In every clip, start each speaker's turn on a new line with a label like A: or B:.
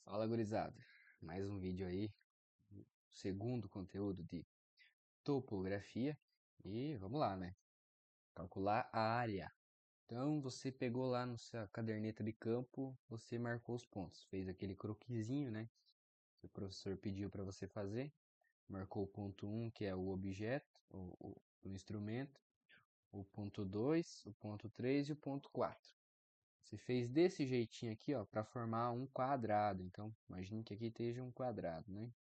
A: Fala, gurizada. Mais um vídeo aí, segundo conteúdo de topografia. E vamos lá, né? Calcular a área. Então, você pegou lá na sua caderneta de campo, você marcou os pontos. Fez aquele croquisinho, né? Que o professor pediu para você fazer. Marcou o ponto 1, que é o objeto, o instrumento. O ponto 2, o ponto 3 e o ponto 4. Você fez desse jeitinho aqui, ó, para formar um quadrado. Então, imagine que aqui esteja um quadrado, né?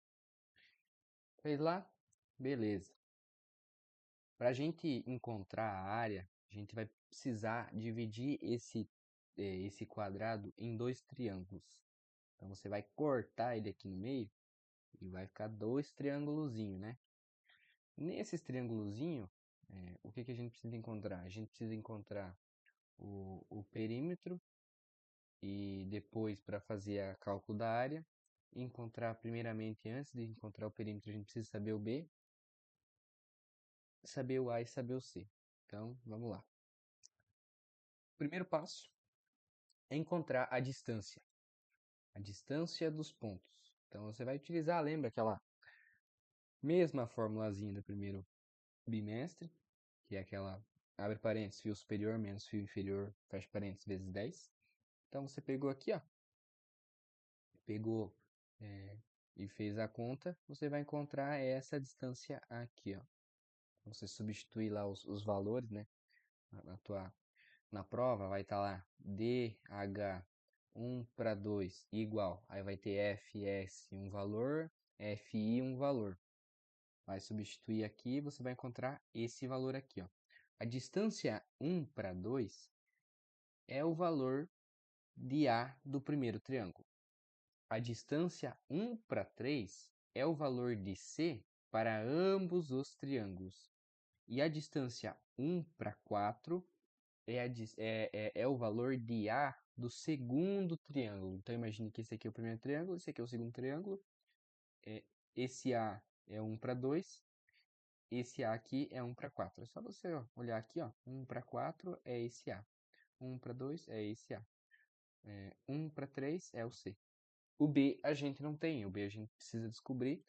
A: Fez lá? Beleza. Para a gente encontrar a área, a gente vai precisar dividir esse quadrado em dois triângulos. Então você vai cortar ele aqui no meio e vai ficar dois triângulozinhos, né? Nesses triângulozinhos, o que a gente precisa encontrar? A gente precisa encontrar o perímetro e depois, para fazer a cálculo da área, encontrar primeiramente, antes de encontrar o perímetro, a gente precisa saber o B, saber o A e saber o C. Então, vamos lá. O primeiro passo é encontrar a distância dos pontos. Então, você vai utilizar, lembra aquela mesma formulazinha do primeiro bimestre, que é aquela, abre parênteses, fio superior menos fio inferior, fecha parênteses, vezes 10. Então, você pegou aqui, ó, pegou e fez a conta, você vai encontrar essa distância aqui, ó. Você substitui lá os valores, né, na prova vai estar lá DH 1 para 2 igual. Aí vai ter FS um valor, FI um valor. Vai substituir aqui, você vai encontrar esse valor aqui, ó. A distância 1 para 2 é o valor de A do primeiro triângulo. A distância 1 para 3 é o valor de C para ambos os triângulos. E a distância 1 para 4 é o valor de A do segundo triângulo. Então, imagine que esse aqui é o primeiro triângulo, esse aqui é o segundo triângulo. Esse A é 1 para 2, esse A aqui é 1 para 4. É só você olhar aqui, ó, 1 para 4 é esse A, 1 para 2 é esse A, 1 para 3 é o C. O B a gente não tem, o B a gente precisa descobrir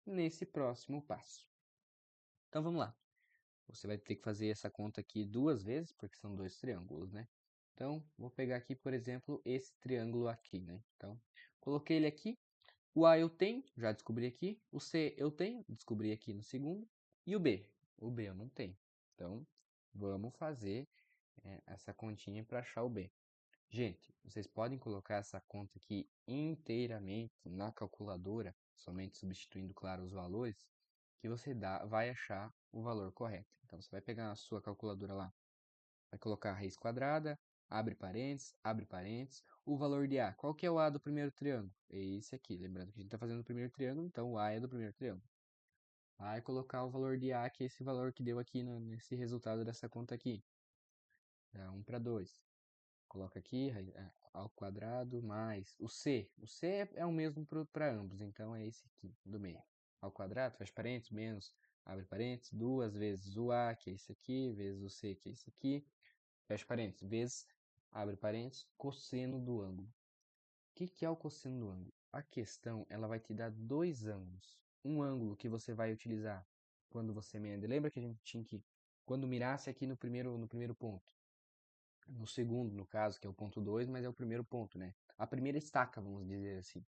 A: nesse próximo passo. Então, vamos lá. Você vai ter que fazer essa conta aqui duas vezes, porque são dois triângulos, né? Então, vou pegar aqui, por exemplo, esse triângulo aqui, né? Então, coloquei ele aqui. O A eu tenho, já descobri aqui. O C eu tenho, descobri aqui no segundo. E o B? O B eu não tenho. Então, vamos fazer essa continha para achar o B. Gente, vocês podem colocar essa conta aqui inteiramente na calculadora, somente substituindo, claro, os valores, que você vai achar o valor correto. Então, você vai pegar a sua calculadora lá, vai colocar a raiz quadrada, abre parênteses, o valor de A. Qual que é o A do primeiro triângulo? É esse aqui. Lembrando que a gente está fazendo o primeiro triângulo, então o A é do primeiro triângulo. Vai colocar o valor de A, que é esse valor que deu aqui nesse resultado dessa conta aqui. Dá 1 para 2. Coloca aqui, ao quadrado, mais o C. O C é o mesmo para ambos, então é esse aqui, do meio. Ao quadrado, fecha parênteses, menos, abre parênteses, duas vezes o A, que é esse aqui, vezes o C, que é esse aqui, fecha parênteses, vezes, abre parênteses, cosseno do ângulo. O que é o cosseno do ângulo? A questão, ela vai te dar dois ângulos. Um ângulo que você vai utilizar quando você mede. Lembra que a gente tinha que, quando mirasse aqui no primeiro ponto, no segundo, no caso, que é o ponto 2, mas é o primeiro ponto, né? A primeira estaca, vamos dizer assim.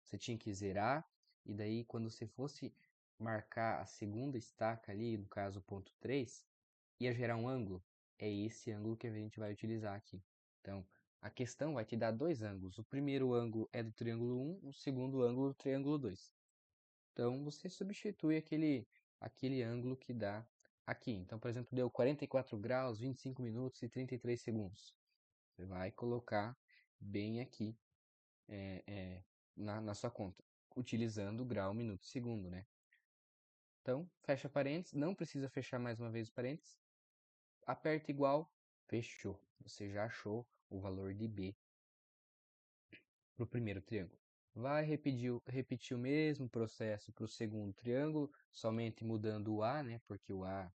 A: Você tinha que zerar, e daí quando você fosse marcar a segunda estaca ali, no caso o ponto 3, ia gerar um ângulo. É esse ângulo que a gente vai utilizar aqui. Então, a questão vai te dar dois ângulos. O primeiro ângulo é do triângulo 1, o segundo ângulo do triângulo 2. Então, você substitui aquele ângulo que dá aqui. Então, por exemplo, deu 44 graus, 25 minutos e 33 segundos. Você vai colocar bem aqui na sua conta, utilizando grau, minuto, segundo, né? Então, fecha parênteses, não precisa fechar mais uma vez os parênteses, aperta igual, fechou. Você já achou o valor de B para o primeiro triângulo. Vai repetir o mesmo processo para o segundo triângulo, somente mudando o A, né? Porque o A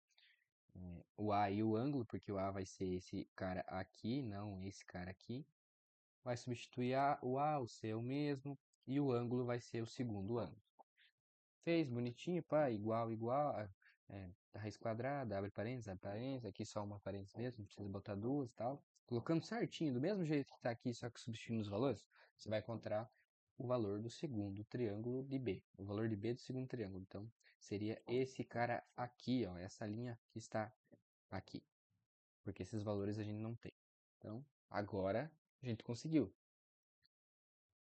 A: e o ângulo, porque o A vai ser esse cara aqui, não esse cara aqui. vai substituir o C é o mesmo, e o ângulo vai ser o segundo ângulo. Fez bonitinho, pá, igual, raiz quadrada, abre parênteses, aqui só uma parênteses mesmo, não precisa botar duas e tal. Colocando certinho, do mesmo jeito que está aqui, só que substituindo os valores, você vai encontrar o valor do segundo triângulo de B, o valor de B do segundo triângulo. Então, seria esse cara aqui, ó, essa linha que está aqui, porque esses valores a gente não tem. Então, agora a gente conseguiu.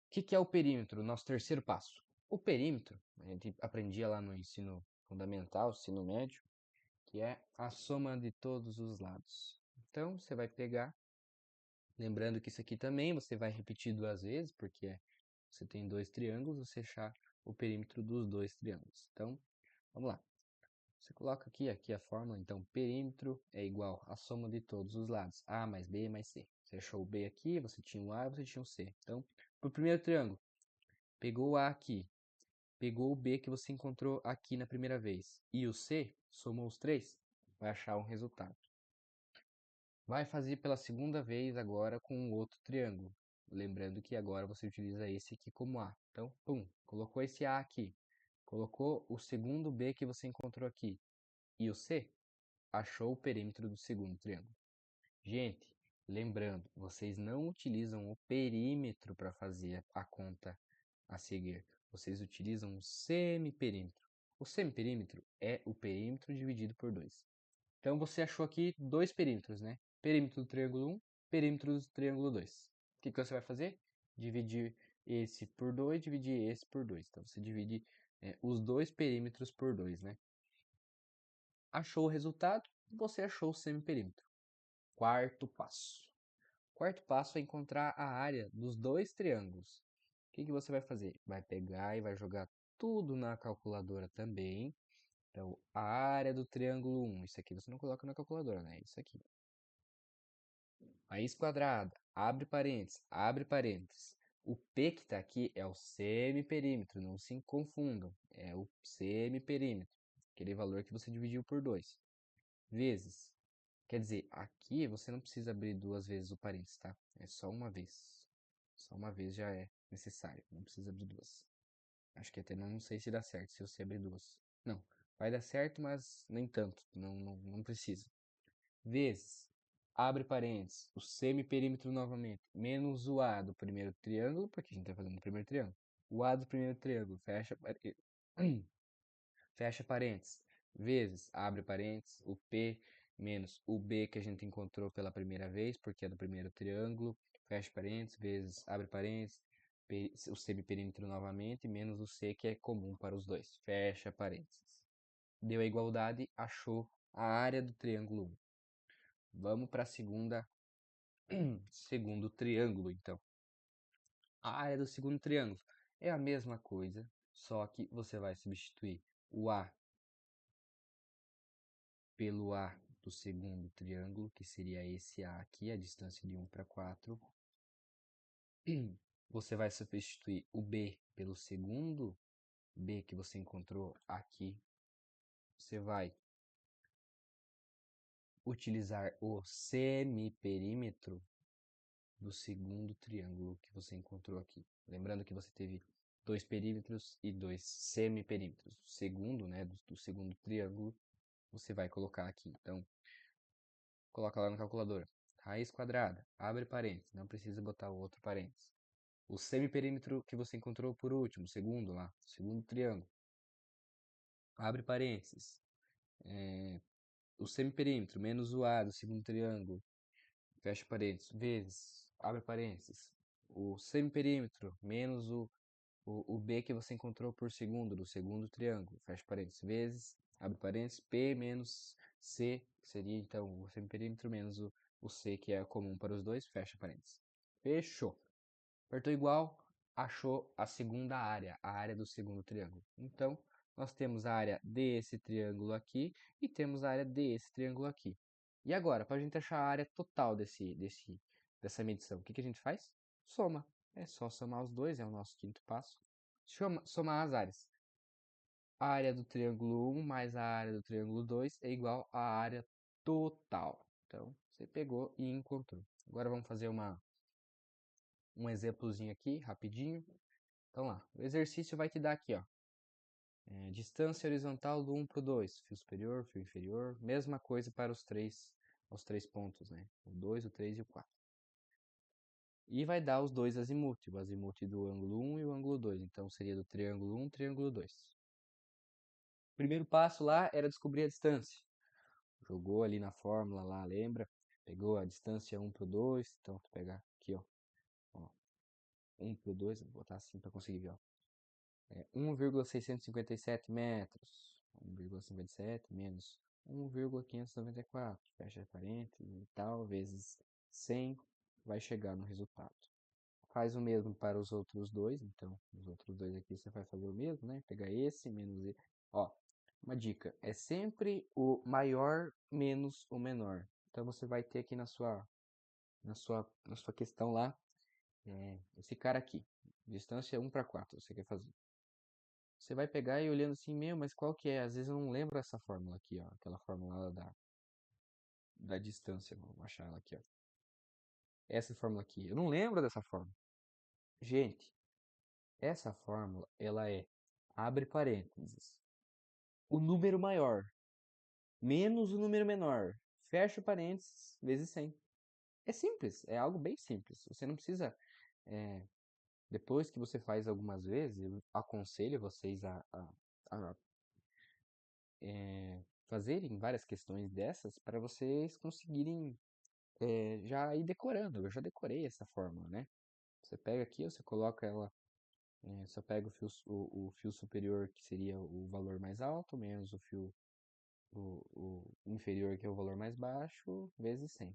A: O que é o perímetro? Nosso terceiro passo. O perímetro, a gente aprendia lá no ensino fundamental, ensino médio, que é a soma de todos os lados. Então, você vai pegar, lembrando que isso aqui também você vai repetir duas vezes, porque você tem dois triângulos, você achar o perímetro dos dois triângulos. Então, vamos lá. Você coloca aqui a fórmula, então perímetro é igual à soma de todos os lados, A mais B mais C. Você achou o B aqui, você tinha o A e você tinha o C. Então, para o primeiro triângulo, pegou o A aqui, pegou o B que você encontrou aqui na primeira vez e o C, somou os três, vai achar um resultado. Vai fazer pela segunda vez agora com um outro triângulo. Lembrando que agora você utiliza esse aqui como A. Então, pum, colocou esse A aqui. Colocou o segundo B que você encontrou aqui. E o C, achou o perímetro do segundo triângulo. Gente, lembrando, vocês não utilizam o perímetro para fazer a conta a seguir. Vocês utilizam o semiperímetro. O semiperímetro é o perímetro dividido por 2. Então você achou aqui dois perímetros, né? Perímetro do triângulo 1, perímetro do triângulo 2. O que você vai fazer? Dividir esse por 2, dividir esse por 2. Então você divide os dois perímetros por 2, né? Achou o resultado? Você achou o semiperímetro. Quarto passo. Quarto passo é encontrar a área dos dois triângulos. O que você vai fazer? Vai pegar e vai jogar tudo na calculadora também. Então, a área do triângulo 1, isso aqui você não coloca na calculadora, né? Isso aqui. Raiz quadrada, abre parênteses. O P que está aqui é o semiperímetro, não se confundam. É o semiperímetro, aquele valor que você dividiu por 2. Vezes. Quer dizer, aqui você não precisa abrir duas vezes o parênteses, tá? É só uma vez. Só uma vez já é necessário, não precisa abrir duas. Acho que até não sei se dá certo se você abrir duas. Não, vai dar certo, mas nem tanto, não precisa. Vezes, abre parênteses, o semiperímetro novamente, menos o A do primeiro triângulo, porque a gente está fazendo o primeiro triângulo. O A do primeiro triângulo, fecha parênteses, vezes, abre parênteses, o P menos o B que a gente encontrou pela primeira vez, porque é do primeiro triângulo, fecha parênteses, vezes, abre parênteses, o semiperímetro novamente, menos o C que é comum para os dois, fecha parênteses. Deu a igualdade, achou a área do triângulo 1. Vamos para a segundo triângulo, então. A área do segundo triângulo é a mesma coisa, só que você vai substituir o A pelo A do segundo triângulo, que seria esse A aqui, a distância de 1 para 4. Você vai substituir o B pelo segundo B que você encontrou aqui. Você vai utilizar o semiperímetro do segundo triângulo que você encontrou aqui. Lembrando que você teve dois perímetros e dois semiperímetros. O segundo, né, do segundo triângulo, você vai colocar aqui. Então, coloca lá na calculadora. Raiz quadrada, abre parênteses, não precisa botar o outro parênteses. O semiperímetro que você encontrou por último, segundo lá, segundo triângulo. Abre parênteses. O semiperímetro menos o A do segundo triângulo, fecha parênteses, vezes, abre parênteses, o semiperímetro menos o B que você encontrou por segundo, do segundo triângulo, fecha parênteses, vezes, abre parênteses, P menos C, que seria então o semiperímetro menos o C, que é comum para os dois, fecha parênteses. Fechou. Apertou igual, achou a segunda área, a área do segundo triângulo. Então, nós temos a área desse triângulo aqui e temos a área desse triângulo aqui. E agora, para a gente achar a área total dessa medição, o que a gente faz? Soma. É só somar os dois, é o nosso quinto passo. Somar as áreas. A área do triângulo 1 mais a área do triângulo 2 é igual à área total. Então, você pegou e encontrou. Agora vamos fazer um exemplozinho aqui, rapidinho. Então lá, o exercício vai te dar aqui, ó. Distância horizontal do 1 para o 2, fio superior, fio inferior, mesma coisa para os três pontos, né? O 2, o 3 e o 4. E vai dar os dois azimuth, o azimuth do ângulo 1 e o ângulo 2. Então seria do triângulo 1, triângulo 2. O primeiro passo lá era descobrir a distância. Jogou ali na fórmula lá, lembra? Pegou a distância 1 para o 2. Então, vou pegar aqui, ó. 1 para o 2, vou botar assim para conseguir ver, ó. 1,657 metros. 1,57 menos 1,594. Fecha parênteses e tal, vezes 100, vai chegar no resultado. Faz o mesmo para os outros dois, então os outros dois aqui você vai fazer o mesmo, né? Pegar esse menos esse. Ó, uma dica, é sempre o maior menos o menor. Então você vai ter aqui na sua questão lá, esse cara aqui, distância 1 para 4, você quer fazer. Você vai pegar e olhando assim, mas qual que é? Às vezes eu não lembro essa fórmula aqui, ó, aquela fórmula lá da distância, vamos achar ela aqui, ó. Essa fórmula aqui, eu não lembro dessa fórmula. Gente, essa fórmula, ela abre parênteses, o número maior menos o número menor, fecha parênteses, vezes 100. É simples, é algo bem simples. Você não precisa, é, depois que você faz algumas vezes, eu aconselho vocês a fazerem várias questões dessas para vocês conseguirem já ir decorando. Eu já decorei essa fórmula, né? Você pega aqui, você coloca ela. Você pega o fio superior, que seria o valor mais alto, menos o inferior, que é o valor mais baixo, vezes 100.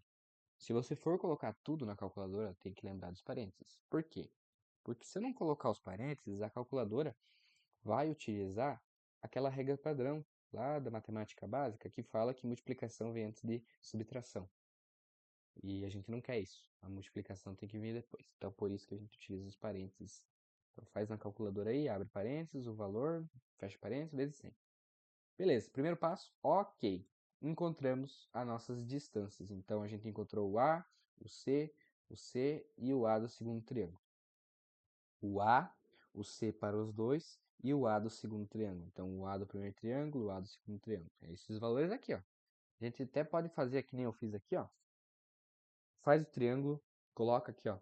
A: Se você for colocar tudo na calculadora, tem que lembrar dos parênteses. Por quê? Porque se eu não colocar os parênteses, a calculadora vai utilizar aquela regra padrão lá da matemática básica que fala que multiplicação vem antes de subtração. E a gente não quer isso. A multiplicação tem que vir depois. Então, por isso que a gente utiliza os parênteses. Então, faz na calculadora aí, abre parênteses, o valor, fecha parênteses, vezes 100. Beleza, primeiro passo, ok. Encontramos as nossas distâncias. Então, a gente encontrou o C e o A do segundo triângulo. O A, o C para os dois e o A do segundo triângulo. Então, o A do primeiro triângulo, o A do segundo triângulo. É esses valores aqui, ó. A gente até pode fazer que nem eu fiz aqui, ó. Faz o triângulo, coloca aqui, ó.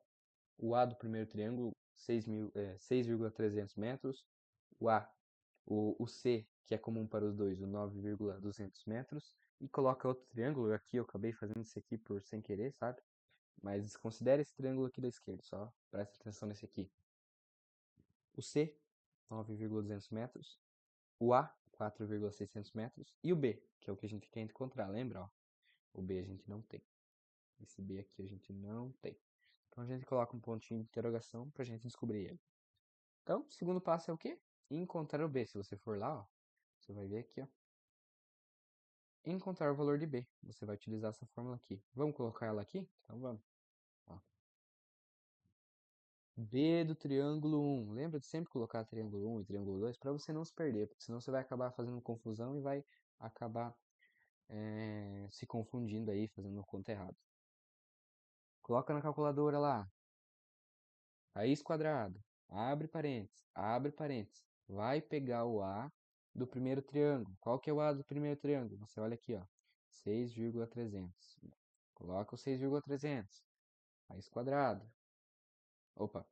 A: O A do primeiro triângulo, 6,300 metros. O C, que é comum para os dois, o 9,200 metros. E coloca outro triângulo. Aqui eu acabei fazendo isso aqui por sem querer, sabe? Mas considere esse triângulo aqui da esquerda, só presta atenção nesse aqui. O C, 9,200 metros. O A, 4,600 metros. E o B, que é o que a gente quer encontrar, lembra? Ó? O B a gente não tem. Esse B aqui a gente não tem. Então a gente coloca um pontinho de interrogação para a gente descobrir ele. Então, o segundo passo é o quê? Encontrar o B. Se você for lá, ó, você vai ver aqui, ó. Encontrar o valor de B. Você vai utilizar essa fórmula aqui. Vamos colocar ela aqui? Então vamos. Ó. B do triângulo 1. Lembra de sempre colocar triângulo 1 e triângulo 2 para você não se perder, porque senão você vai acabar fazendo confusão e vai acabar se confundindo aí, fazendo conta errada. Coloca na calculadora lá. Raiz quadrada. Abre parênteses. Vai pegar o A do primeiro triângulo. Qual que é o A do primeiro triângulo? Você olha aqui, ó. 6,300. Coloca o 6,300. Raiz quadrada. Opa.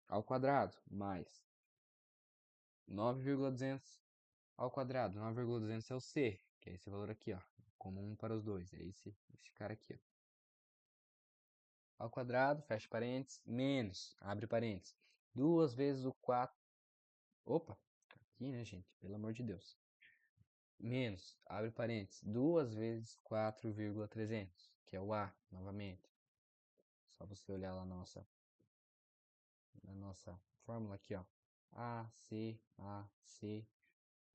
A: Ao quadrado. Mais 9,200 ao quadrado. 9,200 é o C, que é esse valor aqui, ó. Comum para os dois. É esse cara aqui, ó. Ao quadrado, fecha parênteses, menos, abre parênteses. 2 vezes o 4. Opa, aqui, né, gente? Pelo amor de Deus. Menos, abre parênteses, 2 vezes 4,300, que é o A, novamente. Só você olhar lá na nossa fórmula aqui, ó. A, C,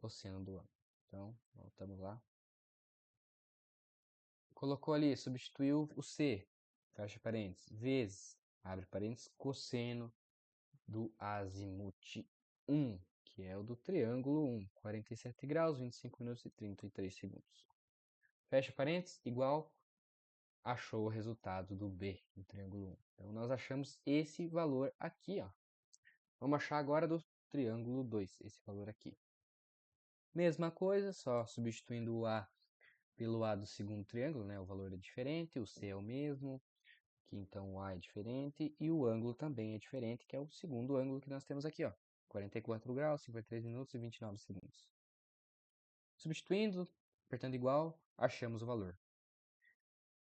A: oceano do A. Então, voltamos lá. Colocou ali, substituiu o C, fecha parênteses, vezes, abre parênteses, cosseno do azimuth 1, que é o do triângulo 1, 47 graus, 25 minutos e 33 segundos. Fecha parênteses, igual achou o resultado do B no triângulo 1. Então, nós achamos esse valor aqui, ó. Vamos achar agora do triângulo 2, esse valor aqui. Mesma coisa, só substituindo o A pelo A do segundo triângulo, né? O valor é diferente, o C é o mesmo, que então o A é diferente, e o ângulo também é diferente, que é o segundo ângulo que nós temos aqui, ó. 44 graus, 53 minutos e 29 segundos. Substituindo, apertando igual, achamos o valor.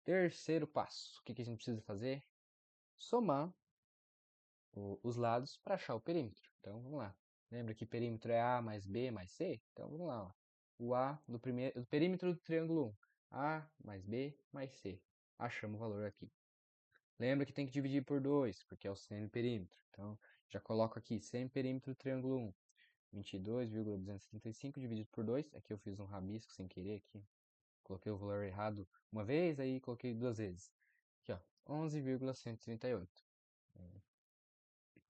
A: Terceiro passo, o que a gente precisa fazer? Somar os lados para achar o perímetro. Então, vamos lá. Lembra que perímetro é A mais B mais C? Então, vamos lá. Ó. O A do perímetro do triângulo 1. A mais B mais C. Achamos o valor aqui. Lembra que tem que dividir por 2, porque é o semiperímetro. Então, já coloco aqui, semiperímetro do triângulo 1. 22,275 dividido por 2. Aqui eu fiz um rabisco sem querer aqui. Coloquei o valor errado uma vez, aí coloquei duas vezes. Aqui, ó, 11,138.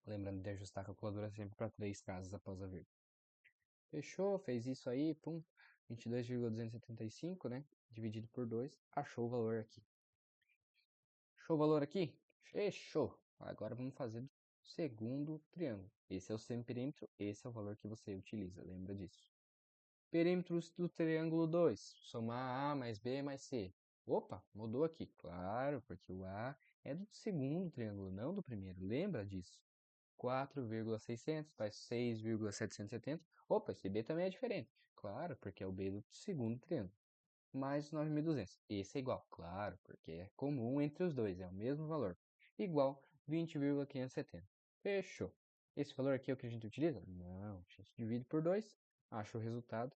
A: Lembrando de ajustar a calculadora sempre para 3 casas após a vírgula. Fechou, fez isso aí, pum, 22,275, né? Dividido por 2, achou o valor aqui. Achou o valor aqui? Fechou. Agora vamos fazer o segundo triângulo. Esse é o semiperímetro, esse é o valor que você utiliza, lembra disso. Perímetros do triângulo 2, somar A mais B mais C. Opa, mudou aqui. Claro, porque o A é do segundo triângulo, não do primeiro. Lembra disso? 4,600 faz 6,770. Opa, esse B também é diferente. Claro, porque é o B do segundo triângulo. Mais 9.200. Esse é igual. Claro, porque é comum entre os dois. É o mesmo valor. Igual 20,570. Fechou. Esse valor aqui é o que a gente utiliza? Não. A gente divide por 2. Acha o resultado.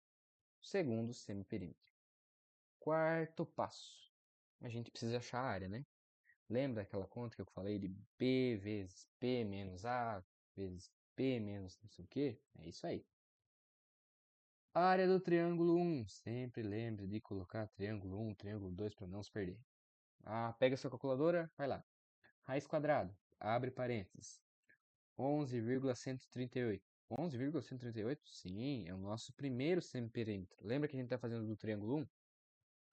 A: Segundo semiperímetro. Quarto passo. A gente precisa achar a área, né? Lembra aquela conta que eu falei de B vezes P menos A vezes P menos não sei o quê? É isso aí. Área do triângulo 1. Sempre lembre de colocar triângulo 1, triângulo 2 para não se perder. Pega a sua calculadora, vai lá. Raiz quadrada, abre parênteses. 11,138. 11,138? Sim, é o nosso primeiro semiperímetro. Lembra que a gente está fazendo do triângulo 1?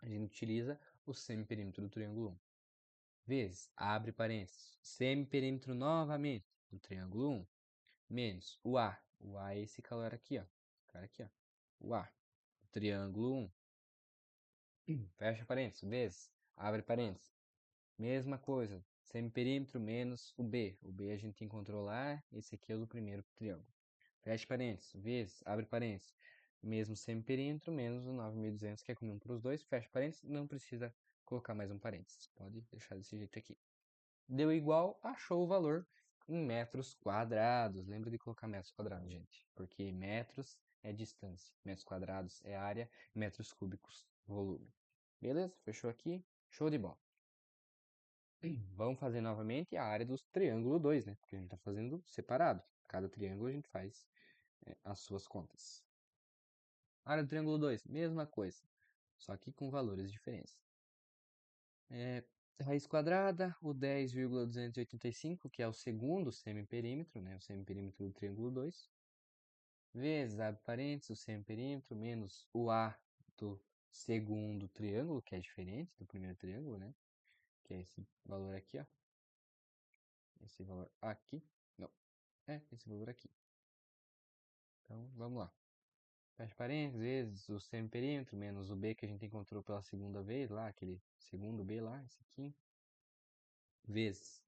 A: A gente utiliza o semiperímetro do triângulo 1. Vezes, abre parênteses, semiperímetro novamente do triângulo 1, menos o A. O A é esse calor aqui, ó. Cara aqui, ó. O A, do triângulo 1. Fecha parênteses, vezes, abre parênteses. Mesma coisa, semiperímetro menos o B. O B a gente encontrou lá, esse aqui é o do primeiro triângulo. Fecha parênteses, vezes, abre parênteses. Mesmo semiperímetro menos o 9.200, que é comum para os dois. Fecha parênteses, não precisa colocar mais um parênteses. Pode deixar desse jeito aqui. Deu igual, achou o valor em metros quadrados. Lembra de colocar metros quadrados, gente. Porque metros é distância, metros quadrados é área, metros cúbicos volume. Beleza? Fechou aqui? Show de bola. Vamos fazer novamente a área dos triângulo 2, né? Porque a gente está fazendo separado. Cada triângulo a gente faz as suas contas. Área do triângulo 2, mesma coisa. Só que com valores diferentes. Raiz quadrada, o 10,285, que é o segundo semiperímetro, né? O semiperímetro do triângulo 2, vezes, abre parênteses, o semiperímetro, menos o A do segundo triângulo, que é diferente do primeiro triângulo, né? Que é esse valor aqui, ó. Esse valor aqui. Não, esse valor aqui. Então, vamos lá. Fecha parênteses, vezes o semiperímetro, menos o B que a gente encontrou pela segunda vez lá, aquele segundo B lá, esse aqui. Vezes,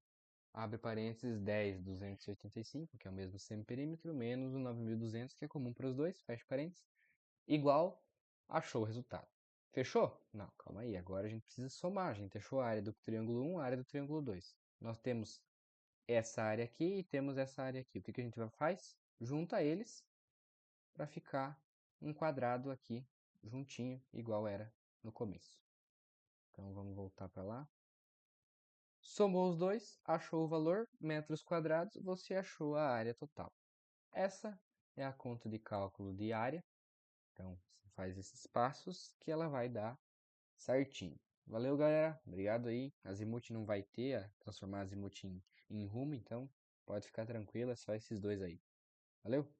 A: abre parênteses, 10,285, que é o mesmo semiperímetro, menos o 9.200, que é comum para os dois, fecha parênteses, igual, achou o resultado. Fechou? Não, calma aí, agora a gente precisa somar, a gente achou a área do triângulo 1, a área do triângulo 2. Nós temos essa área aqui e temos essa área aqui. O que a gente faz? Junta eles para ficar um quadrado aqui, juntinho, igual era no começo. Então, vamos voltar para lá. Somou os dois, achou o valor, metros quadrados, você achou a área total. Essa é a conta de cálculo de área. Então, você faz esses passos que ela vai dar certinho. Valeu, galera. Obrigado aí. Azimuth não vai ter a transformar azimuth em rumo, então pode ficar tranquilo, é só esses dois aí. Valeu?